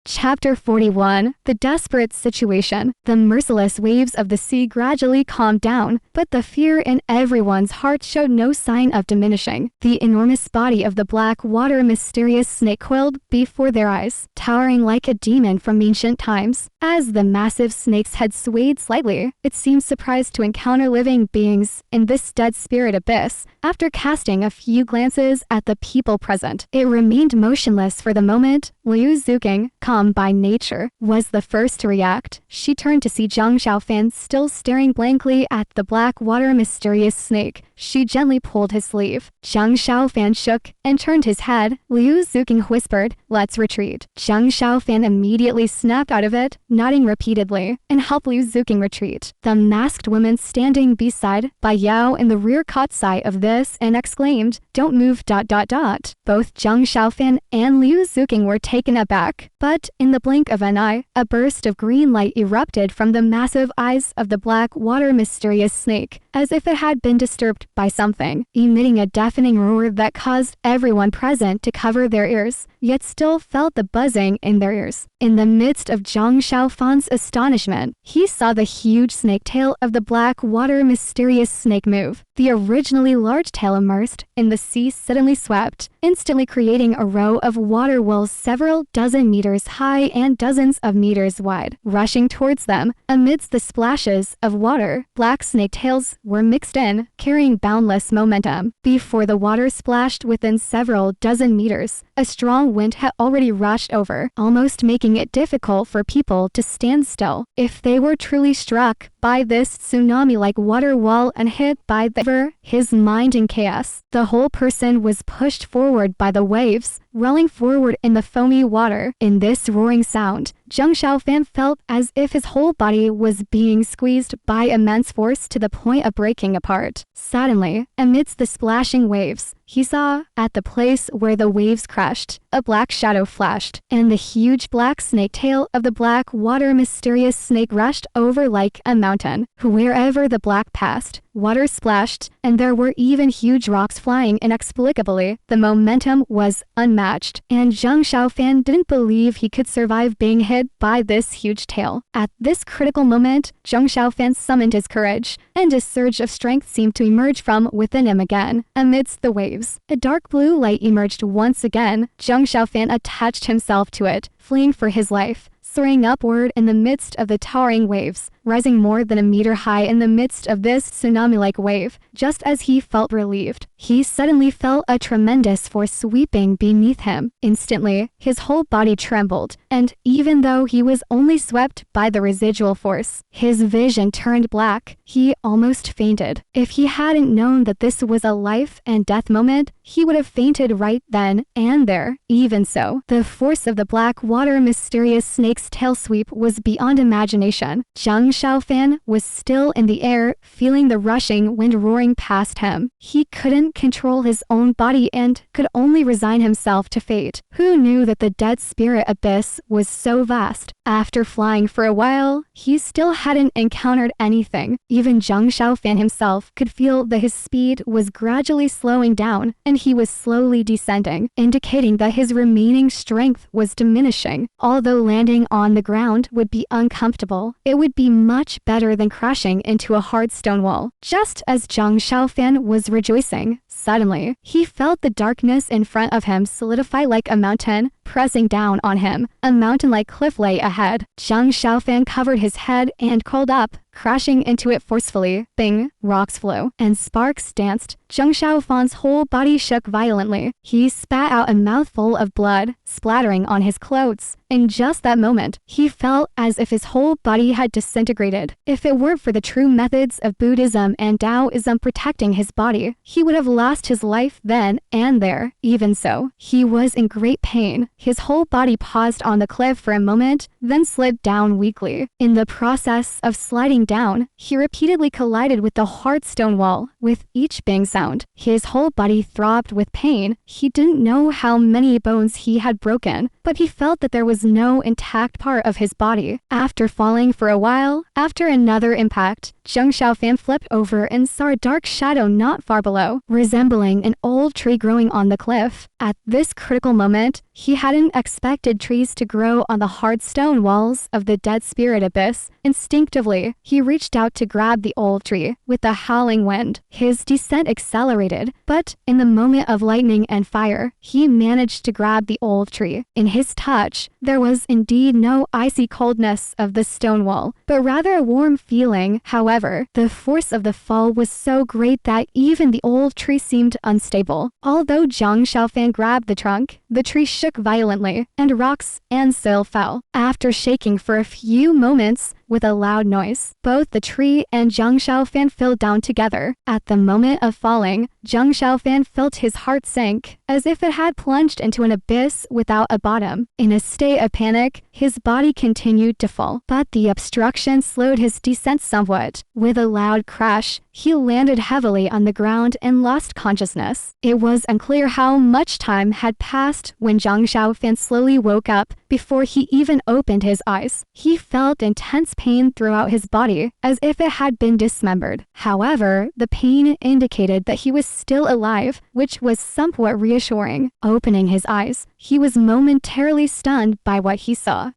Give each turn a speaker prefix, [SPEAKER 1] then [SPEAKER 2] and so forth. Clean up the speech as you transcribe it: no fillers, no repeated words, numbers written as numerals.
[SPEAKER 1] Chapter 41. The Desperate Situation. The merciless waves of the sea gradually calmed down, but the fear in everyone's heart showed no sign of diminishing. The enormous body of the black water mysterious snake coiled before their eyes, towering like a demon from ancient times. As the massive snake's head swayed slightly, it seemed surprised to encounter living beings in this dead spirit abyss. After casting a few glances at the people present, it remained motionless for the moment. Liu Zuqing, calm by nature, was the first to react. She turned to see Zhang Xiaofan still staring blankly at the black water mysterious snake. She gently pulled his sleeve. Zhang Xiaofan shook and turned his head. Liu Zuqing whispered, "Let's retreat." Zhang Xiaofan immediately snapped out of it, nodding repeatedly, and helped Liu Zuqing retreat. The masked woman standing beside Bai Yao in the rear caught sight of this and exclaimed, "Don't move. Both Zhang Xiaofan and Liu Zuqing were taken aback, but in the blink of an eye, a burst of green light erupted from the massive eyes of the black water mysterious snake, as if it had been disturbed by something, emitting a deafening roar that caused everyone present to cover their ears, yet still felt the buzzing in their ears. In the midst of Zhang Xiaofan's astonishment, he saw the huge snake tail of the black water mysterious snake move. The originally large tail immersed in the sea suddenly swept, instantly creating a row of water wheels several dozen meters high and dozens of meters wide. Rushing towards them, amidst the splashes of water, black snake tails were mixed in, carrying boundless momentum. Before the water splashed within several dozen meters, a strong wind had already rushed over, almost making it difficult for people to stand still. If they were truly struck by this tsunami-like water wall and hit by the river, his mind in chaos, the whole person was pushed forward by the waves, rolling forward in the foamy water. In this roaring sound, Zhang Xiaofan felt as if his whole body was being squeezed by immense force to the point of breaking apart. Suddenly, amidst the splashing waves, he saw, at the place where the waves crashed, a black shadow flashed, and the huge black snake tail of the black water mysterious snake rushed over like a mountain. Wherever the black passed, water splashed, and there were even huge rocks flying inexplicably. The momentum was unmatched, and Zhang Xiaofan didn't believe he could survive being hit by this huge tail. At this critical moment, Zhang Xiaofan summoned his courage, and a surge of strength seemed to emerge from within him again. Amidst the waves, a dark blue light emerged once again. Zhang Xiaofan attached himself to it, fleeing for his life, soaring upward in the midst of the towering waves, rising more than a meter high in the midst of this tsunami-like wave. Just as he felt relieved, he suddenly felt a tremendous force sweeping beneath him. Instantly, his whole body trembled, and even though he was only swept by the residual force, his vision turned black. He almost fainted. If he hadn't known that this was a life and death moment, he would have fainted right then and there. Even so, the force of the black water mysterious snake's tail sweep was beyond imagination. Zhang Xiaofan was still in the air, feeling the rushing wind roaring past him. He couldn't control his own body and could only resign himself to fate. Who knew that the dead spirit abyss was so vast? After flying for a while, he still hadn't encountered anything. Even Zhang Xiaofan himself could feel that his speed was gradually slowing down, and he was slowly descending, indicating that his remaining strength was diminishing. Although landing on the ground would be uncomfortable, it would be much better than crashing into a hard stone wall. Just as Zhang Xiaofan was rejoicing, suddenly, he felt the darkness in front of him solidify like a mountain, pressing down on him. A mountain-like cliff lay ahead. Zhang Xiaofan covered his head and crawled up, crashing into it forcefully. Bing! Rocks flew, and sparks danced. Zhang Xiaofan's whole body shook violently. He spat out a mouthful of blood, splattering on his clothes. In just that moment, he felt as if his whole body had disintegrated. If it weren't for the true methods of Buddhism and Taoism protecting his body, he would have lost his life then and there. Even so, he was in great pain. His whole body paused on the cliff for a moment, then slid down weakly. In the process of sliding down, he repeatedly collided with the hard stone wall. With each bang sound, his whole body throbbed with pain. He didn't know how many bones he had broken, but he felt that there was no intact part of his body. After falling for a while, after another impact, Zhang Xiaofan flipped over and saw a dark shadow not far below. Resembling resembling an old tree growing on the cliff. At this critical moment, he hadn't expected trees to grow on the hard stone walls of the dead spirit abyss. Instinctively, he reached out to grab the old tree. With the howling wind, his descent accelerated, but in the moment of lightning and fire, he managed to grab the old tree. In his touch, there was indeed no icy coldness of the stone wall, but rather a warm feeling. However, the force of the fall was so great that even the old tree seemed unstable. Although Zhang Xiaofan grabbed the trunk, the tree shook violently, and rocks and soil fell. After shaking for a few moments, with a loud noise, both the tree and Zhang Xiaofan fell down together. At the moment of falling, Zhang Xiaofan felt his heart sink, as if it had plunged into an abyss without a bottom. In a state of panic, his body continued to fall, but the obstruction slowed his descent somewhat. With a loud crash, he landed heavily on the ground and lost consciousness. It was unclear how much time had passed when Zhang Xiaofan slowly woke up before he even opened his eyes. He felt intense pain throughout his body, as if it had been dismembered. However, the pain indicated that he was still alive, which was somewhat reassuring. Opening his eyes, he was momentarily stunned by what he saw.